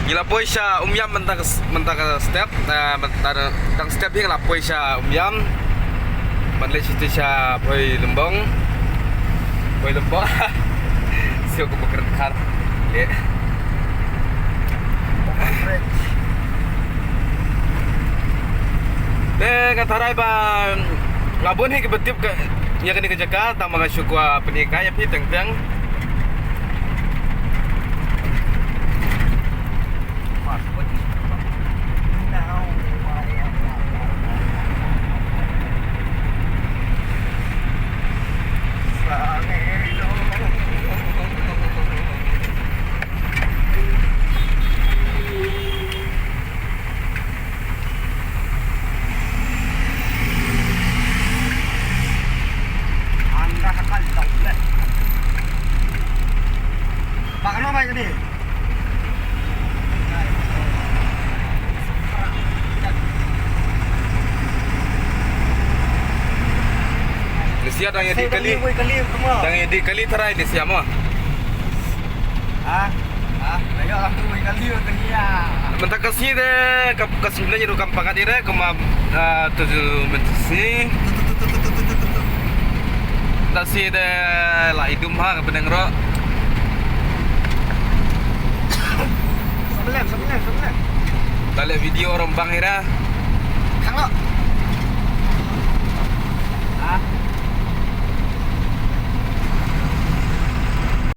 Ngilapoi siya umyam mentang step mentang step yang lapoi siya umyam manle siya poi lembong siyo ko bekerja le katarai ba ngabon he ketip ke nya kini ke Jakarta mga syukwa penikaya pi teng-teng Makan apa ini? Nesia dang yang dikali terai nesia mo. Ayo aku kali ya. Mentang kasih deh kesimpulan jadi kampung kadi deh kuma tujuh mentisi. Tasi deh lah hidung ha kepeneng ro. Sebelah. Balik video rombang ira. Kang lo.